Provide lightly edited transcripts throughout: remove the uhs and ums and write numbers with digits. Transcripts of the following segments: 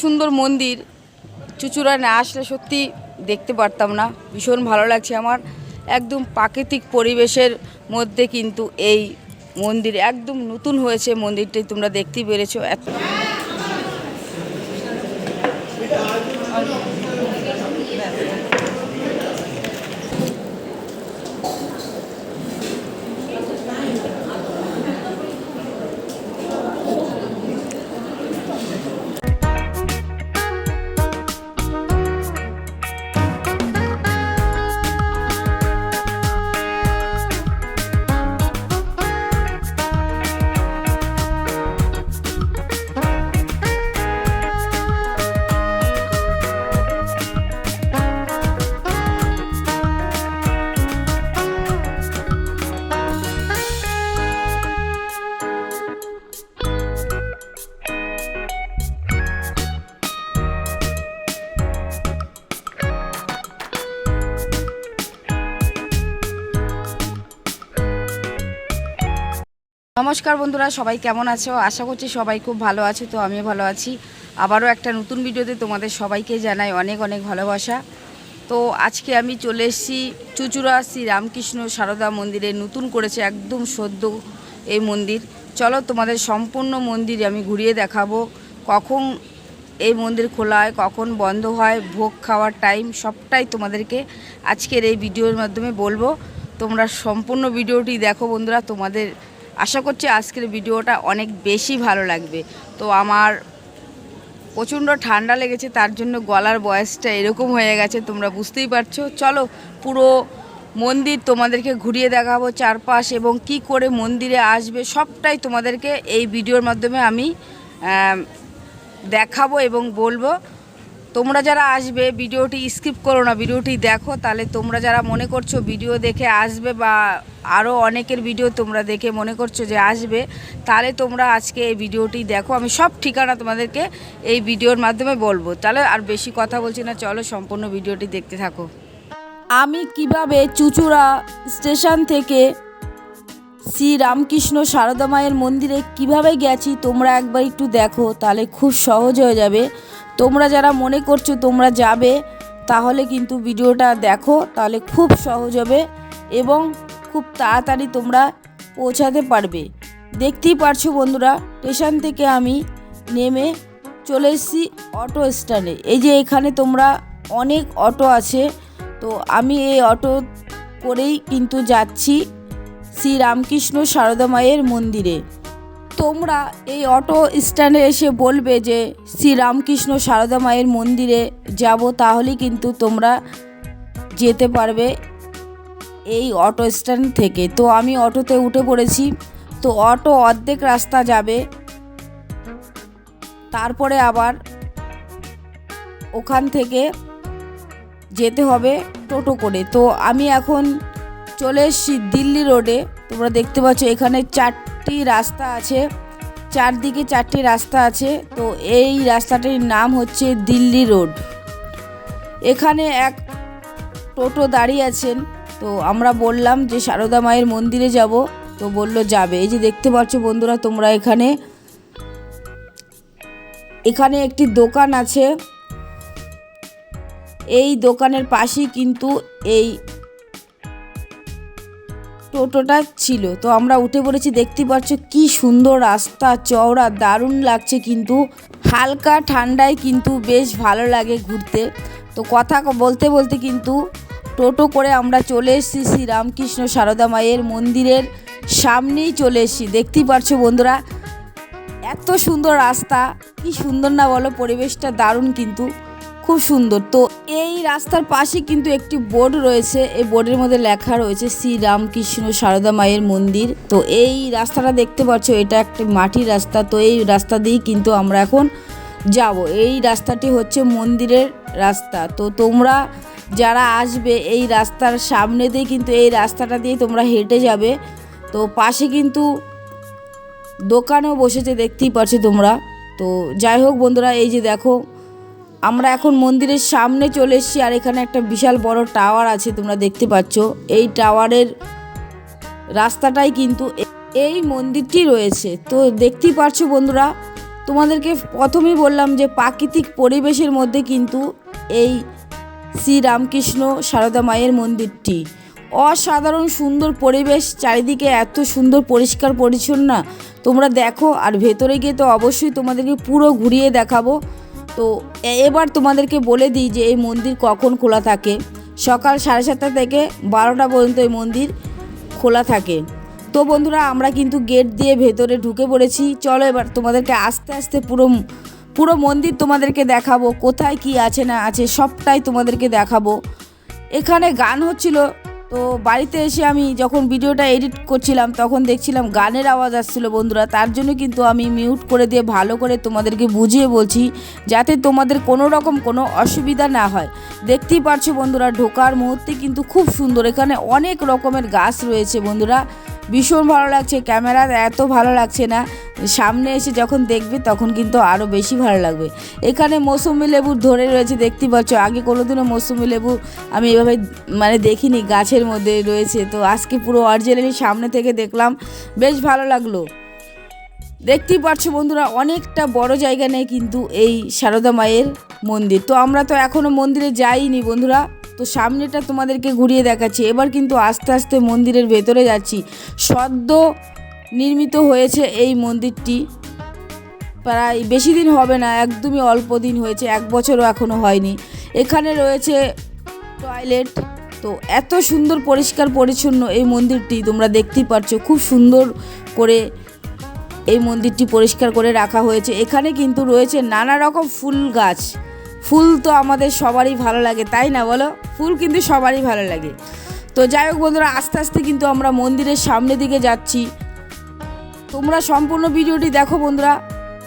সুন্দর মন্দির চুঁচুড়ায় না আসলে সত্যি দেখতে পারতাম না। ভীষণ ভালো লাগছে আমার। একদম প্রাকৃতিক পরিবেশের মধ্যে কিন্তু এই মন্দির একদম নতুন হয়েছে। মন্দিরটি তোমরা দেখতেই পেরেছো। নমস্কার বন্ধুরা, সবাই কেমন আছো? আশা করছি সবাই খুব ভালো আছে। তো আমিও ভালো আছি। আবারও একটা নতুন ভিডিওতে তোমাদের সবাইকে জানাই অনেক অনেক ভালোবাসা। তো আজকে আমি চলে এসেছি চুঁচুড়া শ্রী রামকৃষ্ণ সারদা মন্দিরে। নতুন করেছে একদম সদ্য এই মন্দির। চলো তোমাদের সম্পূর্ণ মন্দির আমি ঘুরিয়ে দেখাবো। কখন এই মন্দির খোলা হয়, কখন বন্ধ হয়, ভোগ খাওয়ার টাইম সবটাই তোমাদেরকে আজকের এই ভিডিওর মাধ্যমে বলবো। তোমরা সম্পূর্ণ ভিডিওটি দেখো বন্ধুরা। তোমাদের আশা করছি আজকের ভিডিওটা অনেক বেশি ভালো লাগবে। তো আমার প্রচণ্ড ঠান্ডা লেগেছে, তার জন্য গলার ভয়েসটা এরকম হয়ে গেছে, তোমরা বুঝতেই পারছো। চলো পুরো মন্দির তোমাদেরকে ঘুরিয়ে দেখাবো চারপাশ, এবং কি করে মন্দিরে আসবে সবটাই তোমাদেরকে এই ভিডিওর মাধ্যমে আমি দেখাবো এবং বলবো। তোমরা যারা আসবে ভিডিওটি স্কিপ করো না, ভিডিওটি দেখো। তাহলে তোমরা যারা মনে করছো ভিডিও দেখে আসবে, বা আরও অনেকের ভিডিও তোমরা দেখে মনে করছো যে আসবে, তাহলে তোমরা আজকে এই ভিডিওটি দেখো। আমি সব ঠিকানা তোমাদেরকে এই ভিডিওর মাধ্যমে বলবো। তাহলে আর বেশি কথা বলছি না, চলো সম্পূর্ণ ভিডিওটি দেখতে থাকো। আমি কিভাবে চুঁচুড়া স্টেশন থেকে শ্রী রামকৃষ্ণ সারদা মায়ের মন্দিরে কিভাবে গেছি তোমরা একবার একটু দেখো, তাহলে খুব সহজ হয়ে যাবে। তোমরা যারা মনে করছো তোমরা যাবে, তাহলে কিন্তু ভিডিওটা দেখো, তাহলে খুব সহজ হবে এবং খুব তাড়াতাড়ি তোমরা পৌঁছাতে পারবে। দেখতেই পারছো বন্ধুরা, স্টেশন থেকে আমি নেমে চলে এসেছি অটো স্ট্যান্ডে। এই যে এখানে তোমরা অনেক অটো আছে, তো আমি এই অটো করেই কিন্তু যাচ্ছি শ্রী রামকৃষ্ণ সারদা মায়ের মন্দিরে। তোমরা এই অটো স্ট্যান্ডে এসে বলবে যে শ্রী রামকৃষ্ণ সারদা মায়ের মন্দিরে যাব, তাহলেই কিন্তু তোমরা যেতে পারবে এই অটো স্ট্যান্ড থেকে। তো আমি অটোতে উঠে পড়েছি। তো অটো অর্ধেক রাস্তা যাবে, তারপরে আবার ওখান থেকে যেতে হবে টোটো করে। তো আমি এখন চলে এসেছি দিল্লি রোডে। তোমরা দেখতে পাচ্ছ এখানে চারটি রাস্তা আছে, চারদিকে চারটি রাস্তা আছে। তো এই রাস্তাটির নাম হচ্ছে দিল্লি রোড। এখানে এক টোটো দাঁড়িয়ে আছেন। তো আমরা বললাম যে সারদা মায়ের মন্দিরে যাব, তো বলল যাবে। এই যে দেখতে পাচ্ছ বন্ধুরা তোমরা, এখানে একটি দোকান আছে। এই দোকানের পাশেই কিন্তু এই টোটোটা ছিল। তো আমরা উঠে পড়েছি। দেখতে পাচ্ছ কি সুন্দর রাস্তা, চওড়া, দারুণ লাগছে। কিন্তু হালকা ঠান্ডায় কিন্তু বেশ ভালো লাগে ঘুরতে। তো কথা বলতে বলতে কিন্তু টোটো করে আমরা চলে এসেছি শ্রী রামকৃষ্ণ সারদা মায়ের মন্দিরের সামনেই চলে এসেছি। দেখতেই পারছো বন্ধুরা, এত সুন্দর রাস্তা, কি সুন্দর না বলো? পরিবেশটা দারুণ, কিন্তু খুব সুন্দর। তো এই রাস্তার পাশে কিন্তু একটি বোর্ড রয়েছে। এই বোর্ডের মধ্যে লেখা রয়েছে শ্রী রামকৃষ্ণ সারদা মায়ের মন্দির। তো এই রাস্তাটা দেখতে পাচ্ছ, এটা একটা মাটির রাস্তা। তো এই রাস্তা দিয়েই কিন্তু আমরা এখন যাব। এই রাস্তাটি হচ্ছে মন্দিরের রাস্তা। তো তোমরা যারা আসবে এই রাস্তার সামনে দিয়ে কিন্তু এই রাস্তাটা দিয়ে তোমরা হেঁটে যাবে। তো পাশে কিন্তু দোকানও বসেছে, দেখতেই পাচ্ছ তোমরা। তো যাই হোক বন্ধুরা, এই যে দেখো আমরা এখন মন্দিরের সামনে চলে এসেছি। আর এখানে একটা বিশাল বড় টাওয়ার আছে, তোমরা দেখতে পাচ্ছ। এই টাওয়ারের রাস্তাটাই কিন্তু এই মন্দিরটি রয়েছে। তো দেখতেই পাচ্ছ বন্ধুরা, তোমাদেরকে প্রথমেই বললাম যে প্রাকৃতিক পরিবেশের মধ্যে কিন্তু এই শ্রী রামকৃষ্ণ সারদা মায়ের মন্দিরটি, অসাধারণ সুন্দর পরিবেশ, চারিদিকে এত সুন্দর পরিষ্কার পরিচ্ছন্ন। তোমরা দেখো, আর ভেতরে গিয়ে তো অবশ্যই তোমাদেরকে পুরো ঘুরিয়ে দেখাবো। তো এবার তোমাদেরকে বলে দিই যে এই মন্দির কখন খোলা থাকে। সকাল 7:30 থেকে 12টা পর্যন্ত এই মন্দির খোলা থাকে। তো বন্ধুরা, আমরা কিন্তু গেট দিয়ে ভেতরে ঢুকে পড়েছি। চলো এবার তোমাদেরকে আস্তে আস্তে পুরো মন্দির তোমাদেরকে দেখাবো, কোথায় কি আছে না আছে সবটাই তোমাদেরকে দেখাবো। এখানে গান হচ্ছিল, তো বাড়িতে এসে আমি যখন ভিডিওটা এডিট করছিলাম তখন দেখছিলাম গানের আওয়াজ আসছিল বন্ধুরা। তার জন্য কিন্তু আমি মিউট করে দিয়ে ভালো করে তোমাদেরকে বুঝিয়ে বলছি, যাতে তোমাদের কোনো রকম কোনো অসুবিধা না হয়। দেখতেই পারছো বন্ধুরা, ঢোকার মুহূর্তে কিন্তু খুব সুন্দর, এখানে অনেক রকমের গাছ রয়েছে বন্ধুরা। ভীষণ ভালো লাগছে, ক্যামেরা এত ভালো লাগছে না, সামনে এসে যখন দেখবে তখন কিন্তু আরও বেশি ভালো লাগবে। এখানে মৌসুমি লেবু ধরে রয়েছে, দেখতে পাচ্ছ। আগে কোনোদিনও মৌসুমি লেবু আমি এভাবে দেখিনি, গাছের মধ্যে রয়েছে। তো আজকে পুরো অরিজিনালি সামনে থেকে দেখলাম, বেশ ভালো লাগলো। দেখতেই পাচ্ছ বন্ধুরা, অনেকটা বড় জায়গা নেই কিন্তু এই সারদা মায়ের মন্দির। তো আমরা তো এখনও মন্দিরে যাইনি বন্ধুরা, তো সামনেটা তোমাদেরকে ঘুরিয়ে দেখাচ্ছি। এবার কিন্তু আস্তে আস্তে মন্দিরের ভেতরে যাচ্ছি। সদ্য নির্মিত হয়েছে এই মন্দিরটি, প্রায় বেশি দিন হবে না, একদমই অল্প দিন হয়েছে, 1 বছরও এখনও হয়নি। এখানে রয়েছে টয়লেট। তো এত সুন্দর পরিষ্কার পরিচ্ছন্ন এই মন্দিরটি, তোমরা দেখতেই পাচ্ছ। খুব সুন্দর করে এই মন্দিরটি পরিষ্কার করে রাখা হয়েছে। এখানে কিন্তু রয়েছে নানা রকম ফুল গাছ। ফুল তো আমাদের সবারই ভালো লাগে, তাই না বলো? ফুল কিন্তু সবারই ভালো লাগে। তো যাই হোক বন্ধুরা, আস্তে আস্তে কিন্তু আমরা মন্দিরের সামনের দিকে যাচ্ছি। তোমরা সম্পূর্ণ ভিডিওটি দেখো বন্ধুরা,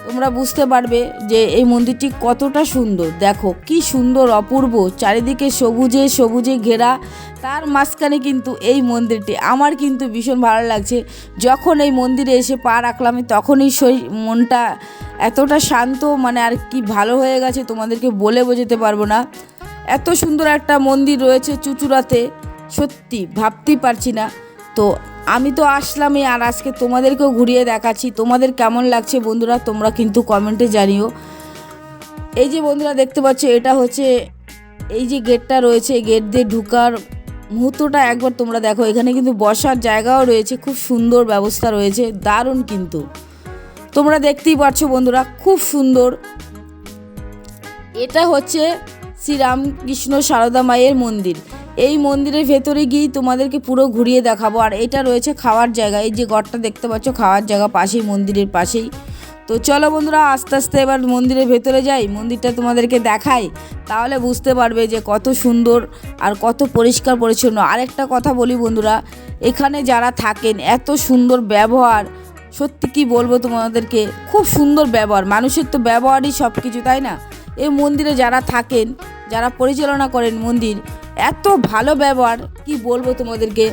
তোমরা বুঝতে পারবে যে এই মন্দিরটি কতটা সুন্দর। দেখো কি সুন্দর, অপূর্ব, চারিদিকে সবুজে সবুজে ঘেরা, তার মাঝখানে কিন্তু এই মন্দিরটি। আমার কিন্তু ভীষণ ভালো লাগছে। যখন এই মন্দিরে এসে পা রাখলাম তখনই মনটা এতটা শান্ত, আর কি ভালো হয়ে গেছে তোমাদেরকে বলে বোঝাতে পারবো না। এত সুন্দর একটা মন্দির রয়েছে চুঁচুড়াতে, সত্যি ভাবতেই পারছি না। তো আমি তো আসলামই, আর আজকে তোমাদেরকেও ঘুরিয়ে দেখাচ্ছি। তোমাদের কেমন লাগছে বন্ধুরা তোমরা কিন্তু কমেন্টে জানিও। এই যে বন্ধুরা দেখতে পাচ্ছ, এটা হচ্ছে এই যে গেটটা রয়েছে, গেট দিয়ে ঢুকার মুহূর্তটা একবার তোমরা দেখো। এখানে কিন্তু বসার জায়গাও রয়েছে, খুব সুন্দর ব্যবস্থা রয়েছে, দারুণ কিন্তু। তোমরা দেখতেই পাচ্ছ বন্ধুরা, খুব সুন্দর। এটা হচ্ছে শ্রী রামকৃষ্ণ সারদা মায়ের মন্দির। এই মন্দিরের ভেতরে গিয়েই তোমাদেরকে পুরো ঘুরিয়ে দেখাবো। আর এটা রয়েছে খাওয়ার জায়গা, এই যে ঘরটা দেখতে পাচ্ছ, খাওয়ার জায়গা পাশেই, মন্দিরের পাশেই। তো চলো বন্ধুরা, আস্তে আস্তে এবার মন্দিরের ভেতরে যাই, মন্দিরটা তোমাদেরকে দেখাই, তাহলে বুঝতে পারবে যে কত সুন্দর আর কত পরিষ্কার পরিচ্ছন্ন। আরেকটা কথা বলি বন্ধুরা, এখানে যারা থাকেন এত সুন্দর ব্যবহার, সত্যি কি বলবো তোমাদেরকে, খুব সুন্দর ব্যবহার। মানুষের তো ব্যবহারই সব কিছু, তাই না? এই মন্দিরে যারা থাকেন, যারা পরিচালনা করেন মন্দির, এত ভালো ব্যবহার, কি বলবো তোমাদেরকে।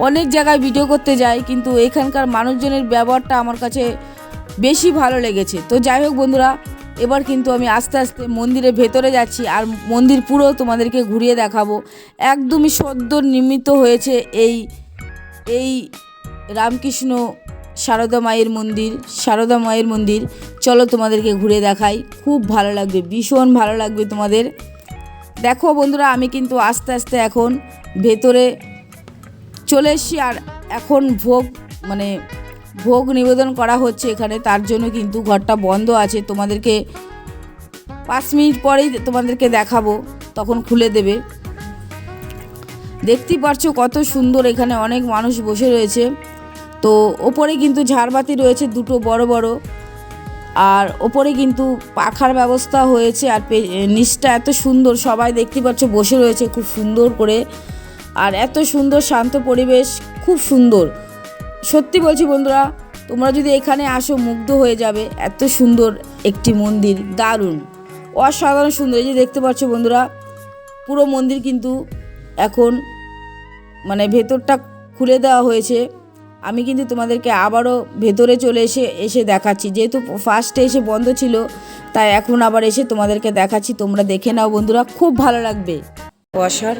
অনেক জায়গায় ভিডিও করতে যাই, কিন্তু এখানকার মানুষজনের ব্যবহারটা আমার কাছে বেশি ভালো লেগেছে। তো যাই হোক বন্ধুরা, এবার কিন্তু আমি আস্তে আস্তে মন্দিরের ভেতরে যাচ্ছি, আর মন্দির পুরো তোমাদেরকে ঘুরিয়ে দেখাবো। একদমই সদ্য নির্মিত হয়েছে এই রামকৃষ্ণ সারদা মায়ের মন্দির। চলো তোমাদেরকে ঘুরে দেখাই, খুব ভালো লাগবে, ভীষণ ভালো লাগবে তোমাদের। দেখো বন্ধুরা, আমি কিন্তু আস্তে আস্তে এখন ভেতরে চলে এসেছি। আর এখন ভোগ নিবেদন করা হচ্ছে এখানে, তার জন্য কিন্তু ঘরটা বন্ধ আছে। তোমাদেরকে 5 মিনিট পরেই তোমাদেরকে দেখাবো, তখন খুলে দেবে। দেখতেই পারছো কত সুন্দর, এখানে অনেক মানুষ বসে রয়েছে। তো ওপরে কিন্তু ঝাড়বাতি রয়েছে 2টো বড় বড়, আর ওপরে কিন্তু পাখার ব্যবস্থা হয়েছে। আর নিচটা এত সুন্দর, সবাই দেখতে পাচ্ছ বসে রয়েছে খুব সুন্দর করে। আর এত সুন্দর শান্ত পরিবেশ, খুব সুন্দর। সত্যি বলছি বন্ধুরা, তোমরা যদি এখানে আসো মুগ্ধ হয়ে যাবে। এত সুন্দর একটি মন্দির, দারুণ, অসাধারণ সুন্দর। এই যে দেখতে পাচ্ছ বন্ধুরা, পুরো মন্দির কিন্তু এখন ভেতরটা খুলে দেওয়া হয়েছে। আমি কিন্তু তোমাদেরকে আবারও ভেতরে চলে এসে দেখাচ্ছি, যেহেতু ফার্স্টে এসে বন্ধ ছিল, তাই এখন আবার এসে তোমাদেরকে দেখাচ্ছি। তোমরা দেখে নাও বন্ধুরা, খুব ভালো লাগবে। বসার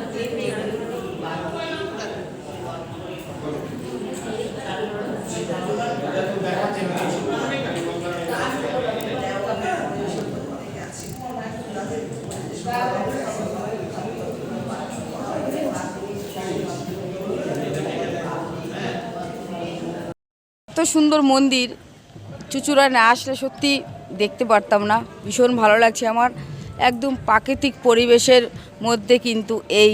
সুন্দর মন্দির চুঁচুড়ায় না আসলে সত্যি দেখতে পারতাম না। ভীষণ ভালো লাগছে আমার। একদম প্রাকৃতিক পরিবেশের মধ্যে কিন্তু এই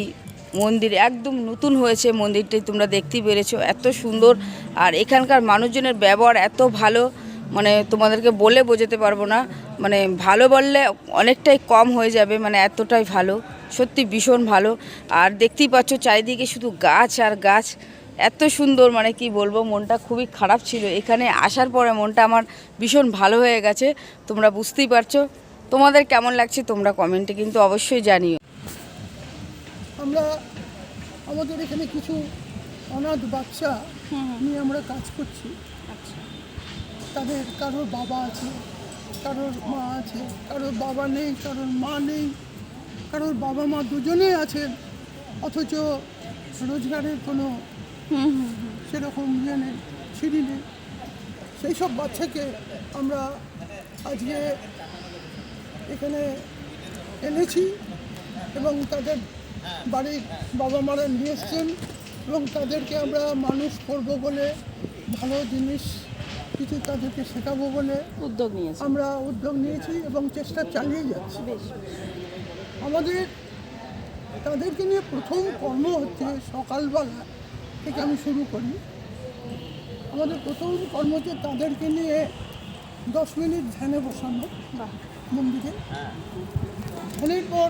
মন্দির একদম নতুন হয়েছে। মন্দিরটি তোমরা দেখতেই পেরেছো, এত সুন্দর। আর এখানকার মানুষজনের ব্যবহার এত ভালো, মানে তোমাদেরকে বলে বোঝাতে পারবো না। মানে ভালো বললে অনেকটাই কম হয়ে যাবে, মানে এতটাই ভালো, সত্যি ভীষণ ভালো। আর দেখতেই পাচ্ছ চারিদিকে শুধু গাছ আর গাছ, এত সুন্দর, মানে কি বলবো, মনটা খুবই খারাপ ছিল। এখানে আসার পরে মনটা আমার ভীষণ ভালো হয়ে গেছে, তোমরা বুঝতেই পারছো। তোমাদের কেমন লাগছে তোমরা কমেন্টে কিন্তু অবশ্যই জানিও। আমরা আমাদের এখানে কিছু অনাথ বাচ্চা নিয়ে আমরা কাজ করছি। তাদের কারোর বাবা আছে, কারোর মা আছে, কারোর বাবা নেই, কারোর মা নেই, কারোর বাবা মা দুজনেই আছেন, অথচ রোজগারের কোনো সেরকম ইয়ে নেই, সিঁড়ি নেই। সেই সব বাচ্চাকে আমরা আজকে এখানে এনেছি এবং তাদের বাড়ির বাবা মারা নিয়ে এসছেন এবং তাদেরকে আমরা মানুষ করব বলে, ভালো জিনিস কিছু তাদেরকে শেখাবো বলে আমরা উদ্যোগ নিয়েছি এবং চেষ্টা চালিয়ে যাচ্ছি। আমাদের তাদেরকে নিয়ে প্রথম কর্ম হচ্ছে সকালবেলা থেকে আমি শুরু করি। আমাদের প্রথম কর্ম হচ্ছে তাদেরকে নিয়ে 10 মিনিট ধ্যানে বসানো মন্দিরে। ধ্যানের পর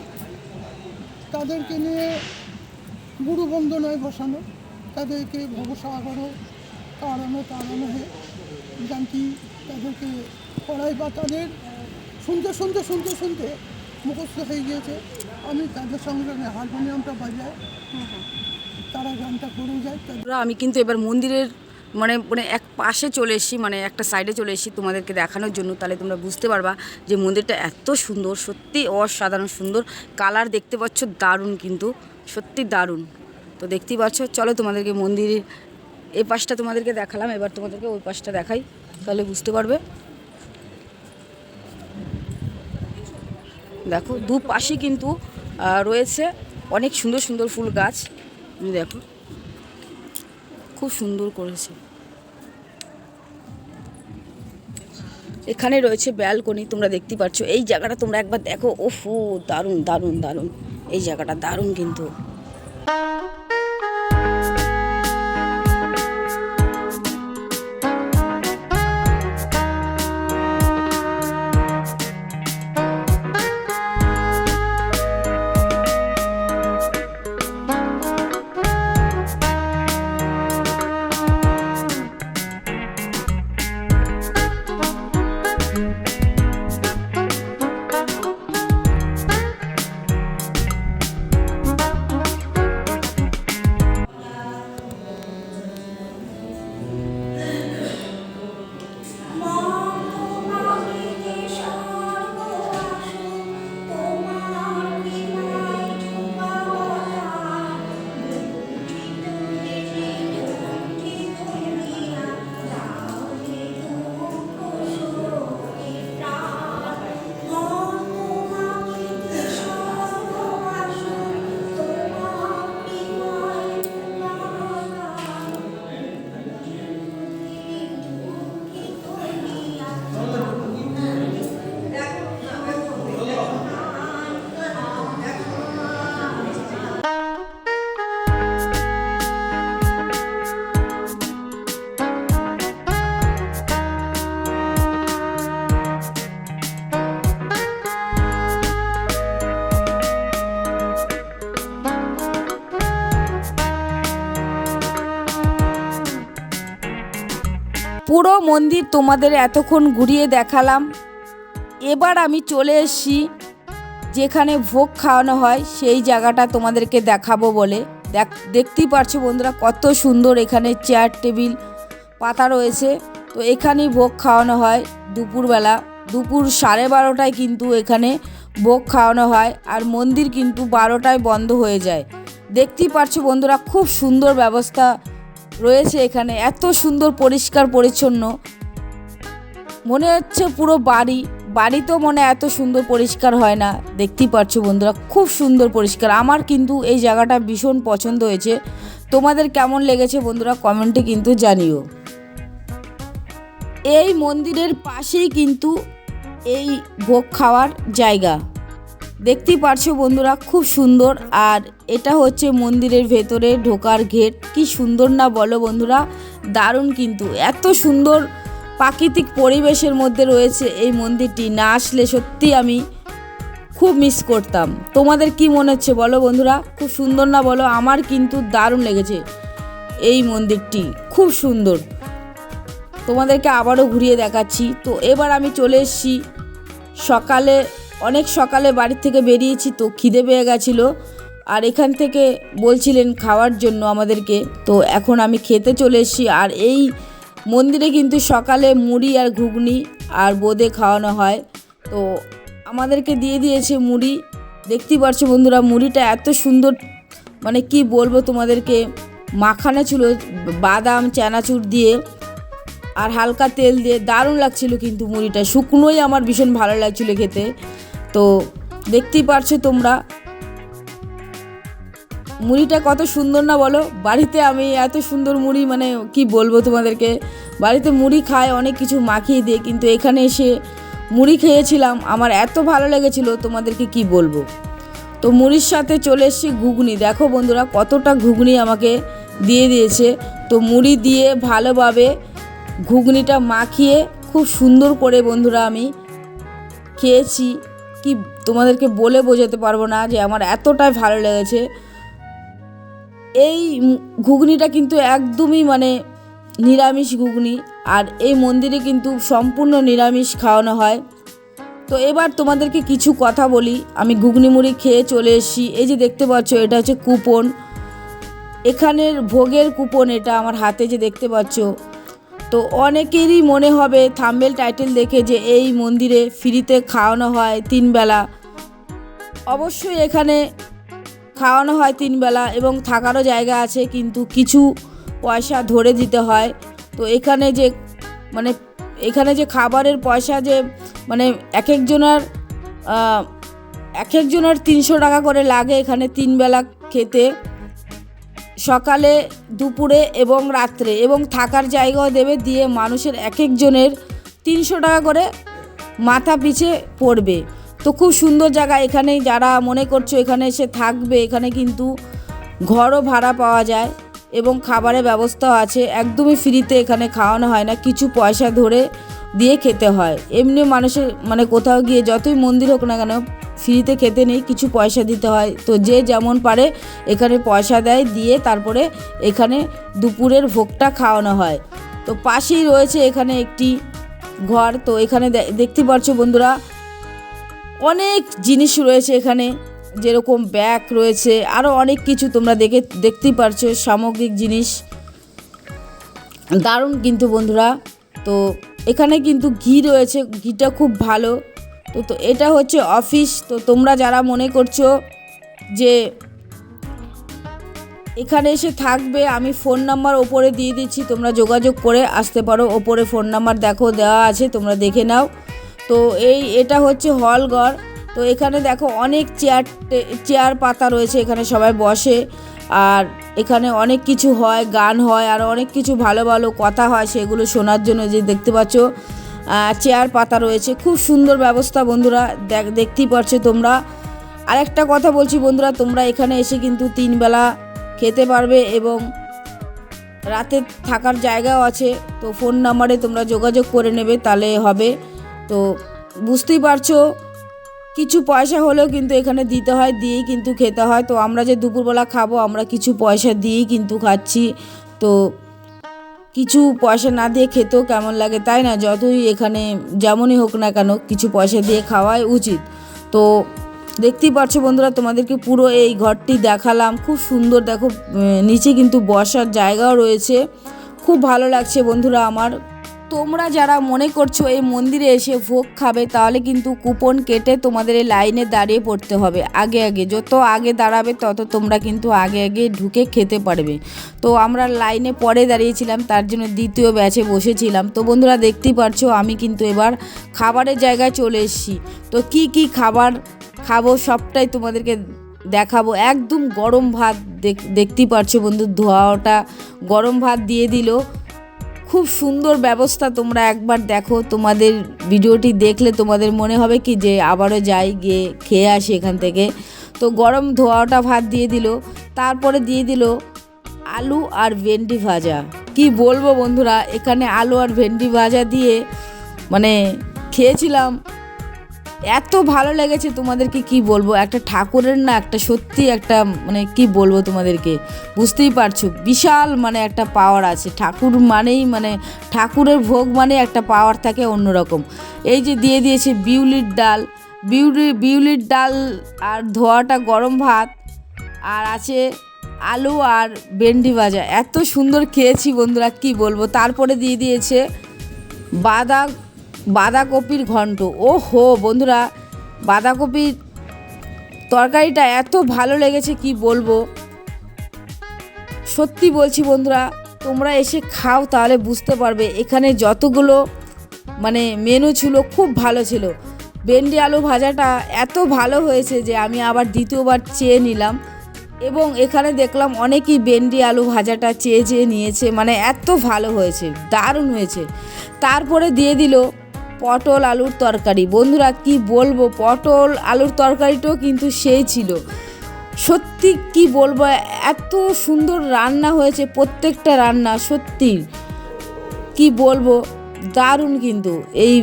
তাদেরকে নিয়ে গুরু বন্দনায় বসানো, তাদেরকে ভবসাগর তাড়ানো হে গানটি তাদেরকে পড়াই বা তাদের শুনতে মুখস্থ হয়ে গিয়েছে। আমি তাদের সঙ্গে সঙ্গে হারমোনিয়ামটা বাজাই, তারা গানটা করে যায়। আমি কিন্তু এবার মন্দিরের মানে মানে এক পাশে চলে এসেছি, মানে একটা সাইডে চলে এসেছি তোমাদেরকে দেখানোর জন্য। তাহলে তোমরা বুঝতে পারবা যে মন্দিরটা এত সুন্দর, সত্যি অসাধারণ সুন্দর। কালার দেখতে পাচ্ছ দারুণ, কিন্তু সত্যি দারুণ। তো দেখতেই পাচ্ছ, চলো তোমাদেরকে মন্দিরের এই পাশটা তোমাদেরকে দেখালাম, এবার তোমাদেরকে ওই পাশটা দেখাই, তাহলে বুঝতে পারবে। দেখো দুপাশে কিন্তু রয়েছে অনেক সুন্দর সুন্দর ফুল গাছ, দেখো খুব সুন্দর করেছে। এখানে রয়েছে ব্যালকনি, তোমরা দেখতে পাচ্ছ। এই জায়গাটা তোমরা একবার দেখো, ওফো দারুণ দারুণ দারুণ, এই জায়গাটা দারুণ কিন্তু। পুরো মন্দির তোমাদের এতক্ষণ ঘুরিয়ে দেখালাম। এবার আমি চলে এসেছি যেখানে ভোগ খাওয়ানো হয়, সেই জায়গাটা তোমাদেরকে দেখাবো বলে। দেখতেই পারছো বন্ধুরা কত সুন্দর এখানে চেয়ার টেবিল পাতা রয়েছে। তো এখানেই ভোগ খাওয়ানো হয় দুপুরবেলা, দুপুর 12:30টায় কিন্তু এখানে ভোগ খাওয়ানো হয়। আর মন্দির কিন্তু 12টায় বন্ধ হয়ে যায়। দেখতেই পারছো বন্ধুরা খুব সুন্দর ব্যবস্থা রয়েছে এখানে, এত সুন্দর পরিষ্কার পরিচ্ছন্ন, মনে হচ্ছে পুরো বাড়িতেও মনে এত সুন্দর পরিষ্কার হয় না। দেখতেই পাচ্ছ বন্ধুরা খুব সুন্দর পরিষ্কার। আমার কিন্তু এই জায়গাটা ভীষণ পছন্দ হয়েছে। তোমাদের কেমন লেগেছে বন্ধুরা কমেন্টে কিন্তু জানিও। এই মন্দিরের পাশেই কিন্তু এই ভোগ খাওয়ার জায়গা, দেখতেই পারছো বন্ধুরা, খুব সুন্দর। আর এটা হচ্ছে মন্দিরের ভেতরে ঢোকার গেট। কি সুন্দর না বলো বন্ধুরা, দারুণ কিন্তু। এত সুন্দর প্রাকৃতিক পরিবেশের মধ্যে রয়েছে এই মন্দিরটি, না আসলে সত্যি আমি খুব মিস করতাম। তোমাদের কি মনে হচ্ছে বলো বন্ধুরা, খুব সুন্দর না বলো? আমার কিন্তু দারুণ লেগেছে এই মন্দিরটি, খুব সুন্দর। তোমাদেরকে আবারও ঘুরিয়ে দেখাচ্ছি। তো এবার আমি চলে এসেছি সকালে, অনেক সকালে বাড়ির থেকে বেরিয়েছি, তো খিদে পেয়ে গেছিলো আর এখান থেকে বলছিলেন খাওয়ার জন্য আমাদেরকে। তো এখন আমি খেতে চলে এসেছি। আর এই মন্দিরে কিন্তু সকালে মুড়ি আর ঘুগনি আর বোঁদে খাওয়ানো হয়। তো আমাদেরকে দিয়ে দিয়েছে মুড়ি, দেখতেই পারছো বন্ধুরা, মুড়িটা এত সুন্দর, মানে কি বলবো তোমাদেরকে, মাখানো ছিল বাদাম চানাচুর দিয়ে আর হালকা তেল দিয়ে, দারুণ লাগছিল কিন্তু মুড়িটা, শুকনোই আমার ভীষণ ভালো লাগছিলো খেতে। তো দেখতেই পারছো তোমরা মুড়িটা কত সুন্দর না বলো? বাড়িতে আমি এত সুন্দর মুড়ি, মানে কি বলবো তোমাদেরকে, বাড়িতে মুড়ি খায় অনেক কিছু মাখিয়ে দিয়ে, কিন্তু এখানে এসে মুড়ি খেয়েছিলাম, আমার এত ভালো লেগেছিলো তোমাদেরকে কি বলবো। তো মুড়ির সাথে চলে এসেছি ঘুগনি, দেখো বন্ধুরা কতটা ঘুগনি আমাকে দিয়ে দিয়েছে। তো মুড়ি দিয়ে ভালোভাবে ঘুগনিটা মাখিয়ে খুব সুন্দর করে বন্ধুরা আমি খেয়েছি, কি তোমাদেরকে বলে বোঝাতে পারবো না যে আমার এতটাই ভালো লেগেছে। এই ঘুগনিটা কিন্তু একদমই মানে নিরামিষ ঘুগনি, আর এই মন্দিরে কিন্তু সম্পূর্ণ নিরামিষ খাওয়ানো হয়। তো এবার তোমাদেরকে কিছু কথা বলি। আমি ঘুগনি মুড়ি খেয়ে চলে এসেছি। এই যে দেখতে পাচ্ছ, এটা হচ্ছে কুপন, এখানের ভোগের কুপন, এটা আমার হাতে যে দেখতে পাচ্ছ। তো অনেকেরই মনে হবে থাম্বনেল টাইটেল দেখে যে এই মন্দিরে ফ্রিতে খাওয়ানো হয় 3 বেলা। অবশ্যই এখানে খাওয়ানো হয় 3 বেলা এবং থাকারও জায়গা আছে, কিন্তু কিছু পয়সা ধরে দিতে হয়। তো এখানে যে খাবারের পয়সা যে মানে এক একজনের 300 টাকা করে লাগে এখানে 3 বেলা খেতে, সকালে দুপুরে এবং রাত্রে, এবং থাকার জায়গাও দেবে, দিয়ে মানুষের একজনের 300 টাকা করে মাথা পিছে পড়বে। তো খুব সুন্দর জায়গা। এখানে যারা মনে করছো এখানে এসে থাকবে, এখানে কিন্তু ঘরও ভাড়া পাওয়া যায় এবং খাবারের ব্যবস্থাও আছে, একদমই ফ্রিতে এখানে খাওয়ানো হয় না, কিছু পয়সা ধরে দিয়ে খেতে হয়। এমনি মানুষের মানে কোথাও গিয়ে যতই মন্দির হোক না কেন ফ্রিতে খেতে নেই, কিছু পয়সা দিতে হয়। তো যে যেমন পারে এখানে পয়সা দেয়, দিয়ে তারপরে এখানে দুপুরের ভোগটা খাওয়ানো হয়। তো পাশেই রয়েছে এখানে একটি ঘর। তো এখানে দেখতে পাচ্ছ বন্ধুরা অনেক জিনিস রয়েছে এখানে, যেরকম ব্যাগ রয়েছে, আরও অনেক কিছু তোমরা দেখতেই পারছো, সামগ্রিক জিনিস, দারুণ কিন্তু বন্ধুরা। তো এখানে কিন্তু ঘি রয়েছে, ঘিটা খুব ভালো। তো এটা হচ্ছে অফিস। তো তোমরা যারা মনে করছো যে এখানে এসে থাকবে, আমি ফোন নাম্বার ওপরে দিয়ে দিচ্ছি, তোমরা যোগাযোগ করে আসতে পারো। ওপরে ফোন নাম্বার দেখো দেওয়া আছে, তোমরা দেখে নাও। তো এটা হচ্ছে হল ঘর। তো এখানে দেখো অনেক চেয়ার পাতা রয়েছে, এখানে সবাই বসে, আর এখানে অনেক কিছু হয়, গান হয়, আর অনেক কিছু ভালো ভালো কথা হয়, সেগুলো শোনার জন্য যে দেখতে পাচ্ছ চেয়ার পাতা রয়েছে, খুব সুন্দর ব্যবস্থা বন্ধুরা, দেখতেই পাচ্ছ তোমরা। আরেকটা কথা বলছি বন্ধুরা, তোমরা এখানে এসে কিন্তু 3 বেলা খেতে পারবে এবং রাতে থাকার জায়গাও আছে। তো ফোন নাম্বারে তোমরা যোগাযোগ করে নেবে, তাহলে হবে। তো বুঝতেই পারছো কিছু পয়সা হলেও কিন্তু এখানে দিতে হয়, দিয়েই কিন্তু খেতে হয়। তো আমরা যে দুপুরবেলা খাবো, আমরা কিছু পয়সা দিয়েই কিন্তু খাচ্ছি। তো কিছু পয়সা না দিয়ে খেতেও কেমন লাগে, তাই না? যতই এখানে যেমনই হোক না কেন কিছু পয়সা দিয়ে খাওয়াই উচিত। তো দেখতেই পাচ্ছ বন্ধুরা, তোমাদেরকে পুরো এই ঘরটি দেখালাম, খুব সুন্দর। দেখো নিচে কিন্তু বসার জায়গাও রয়েছে, খুব ভালো লাগছে বন্ধুরা আমার। তোমরা যারা মনে করছো এই মন্দিরে এসে ভোগ খাবে, তাহলে কিন্তু কুপন কেটে তোমাদের এই লাইনে দাঁড়িয়ে পড়তে হবে। আগে যত আগে দাঁড়াবে তত তোমরা কিন্তু আগে ঢুকে খেতে পারবে। তো আমরা লাইনে পরে দাঁড়িয়েছিলাম, তার জন্য দ্বিতীয় ব্যাচে বসেছিলাম। তো বন্ধুরা দেখতেই পারছো আমি কিন্তু এবার খাবারের জায়গায় চলে এসেছি। তো কি খাবার খাবো সবটাই তোমাদেরকে দেখাবো। একদম গরম ভাত, দেখতেই পারছো বন্ধু, ধোয়াটা গরম ভাত দিয়ে দিল, খুব সুন্দর ব্যবস্থা। তোমরা একবার দেখো, তোমাদের ভিডিওটি দেখলে তোমাদের মনে হবে কি যে আবারও যাই, গিয়ে খেয়ে আসি এখান থেকে। তো গরম ধোয়াটা ভাত দিয়ে দিল, তারপরে দিয়ে দিল আলু আর ভেন্ডি ভাজা। কি বলবো বন্ধুরা, এখানে আলু আর ভেন্ডি ভাজা দিয়ে মানে খেয়েছিলাম, এত ভালো লেগেছে তোমাদেরকে কি বলবো। একটা ঠাকুরের না একটা সত্যি একটা মানে কি বলবো তোমাদেরকে, বুঝতেই পারছো বিশাল মানে একটা পাওয়ার আছে। ঠাকুর মানেই মানে ঠাকুরের ভোগ মানে একটা পাওয়ার থাকে অন্যরকম। এই যে দিয়ে দিয়েছে বিউলির ডাল, বিউলির ডাল আর ধোয়াটা গরম ভাত, আর আছে আলু আর ভেন্ডি ভাজা। এত সুন্দর খেয়েছি বন্ধুরা কি বলবো। তারপরে দিয়ে দিয়েছে বাঁধাকপির ঘন্ট। ও হো বন্ধুরা, বাঁধাকপির তরকারিটা এত ভালো লেগেছে কি বলবো। সত্যি বলছি বন্ধুরা, তোমরা এসে খাও তাহলে বুঝতে পারবে। এখানে যতগুলো মানে মেনু ছিল খুব ভালো ছিল। ভেন্ডি আলু ভাজাটা এত ভালো হয়েছে যে আমি আবার দ্বিতীয়বার চেয়ে নিলাম, এবং এখানে দেখলাম অনেকেই ভেন্ডি আলু ভাজাটা চেয়ে নিয়েছে, মানে এত ভালো হয়েছে, দারুণ হয়েছে। তারপরে দিয়ে দিল পটল আলুর তরকারি। বন্ধুরা কি বলবো, পটল আলুর তরকারিটাও কিন্তু সেই ছিল। সত্যি কি বলবো, এত সুন্দর রান্না হয়েছে প্রত্যেকটা রান্না, সত্যি কি বলবো দারুণ। কিন্তু এই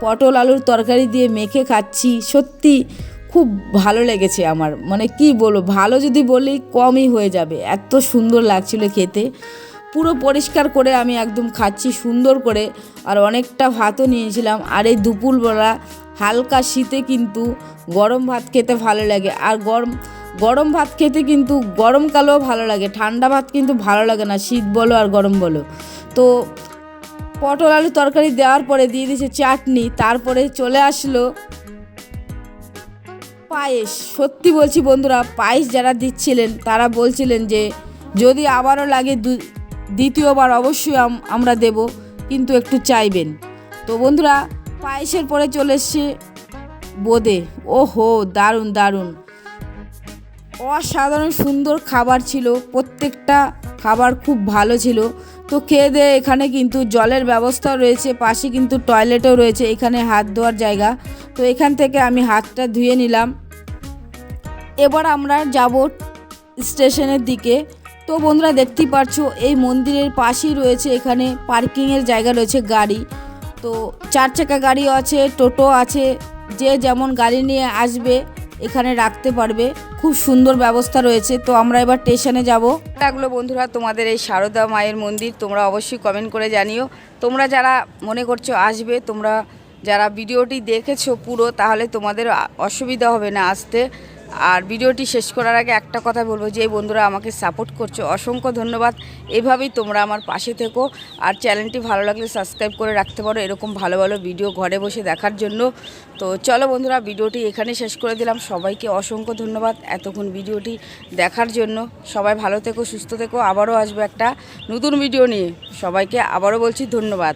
পটল আলুর তরকারি দিয়ে মেখে খাচ্ছি, সত্যি খুব ভালো লেগেছে আমার। মানে কি বলবো, ভালো যদি বলি কমই হয়ে যাবে, এত সুন্দর লাগছিল খেতে। পুরো পরিষ্কার করে আমি একদম খাচ্ছি সুন্দর করে, আর অনেকটা ভাতও নিয়েছিলাম। আর এই দুপুরবেলা হালকা শীতে কিন্তু গরম ভাত খেতে ভালো লাগে। আর গরম ভাত খেতে কিন্তু গরমকালেও ভালো লাগে, ঠান্ডা ভাত কিন্তু ভালো লাগে না, শীত বলো আর গরম বলো। তো পটল আলু তরকারি দেওয়ার পরে দিয়ে দিয়েছে চাটনি, তারপরে চলে আসলো পায়েস। সত্যি বলছি বন্ধুরা, পায়েস যারা দিচ্ছিলেন তারা বলছিলেন যে যদি আবারও লাগে দ্বিতীয়বার অবশ্যই আমরা দেব, কিন্তু একটু চাইবেন। তো বন্ধুরা পায়েসের পরে চলে এসছে বোঁদে। ও হো, দারুণ দারুণ, অসাধারণ সুন্দর খাবার ছিল, প্রত্যেকটা খাবার খুব ভালো ছিল। তো খেয়ে দিয়ে এখানে কিন্তু জলের ব্যবস্থাও রয়েছে, পাশে কিন্তু টয়লেটও রয়েছে, এখানে হাত ধোয়ার জায়গা। তো এখান থেকে আমি হাতটা ধুয়ে নিলাম। এবার আমরা যাব স্টেশনের দিকে। তো বন্ধুরা দেখতেই পারছো এই মন্দিরের পাশেই রয়েছে এখানে পার্কিংয়ের জায়গা রয়েছে গাড়ি। তো 4 চাকা গাড়িও আছে, টোটো আছে, যে যেমন গাড়ি নিয়ে আসবে এখানে রাখতে পারবে, খুব সুন্দর ব্যবস্থা রয়েছে। তো আমরা এবার স্টেশনে যাব। লাগলো বন্ধুরা তোমাদের এই সারদা মায়ের মন্দির, তোমরা অবশ্যই কমেন্ট করে জানিও। তোমরা যারা মনে করছো আসবে, তোমরা যারা ভিডিওটি দেখেছো পুরো, তাহলে তোমাদের অসুবিধা হবে না আসতে। আর ভিডিওটি শেষ করার আগে একটা কথা বলবো, যে বন্ধুরা আমাকে সাপোর্ট করছো অসংখ্য ধন্যবাদ। এভাবেই তোমরা আমার পাশে থেকো, আর চ্যানেলটি ভালো লাগলে সাবস্ক্রাইব করে রাখতে পারো এরকম ভালো ভালো ভিডিও ঘরে বসে দেখার জন্য। তো চলো বন্ধুরা, ভিডিওটি এখানে শেষ করে দিলাম। সবাইকে অসংখ্য ধন্যবাদ এতক্ষণ ভিডিওটি দেখার জন্য। সবাই ভালো থেকো, সুস্থ থেকো, আবারও আসবো একটা নতুন ভিডিও নিয়ে। সবাইকে আবারও বলছি ধন্যবাদ।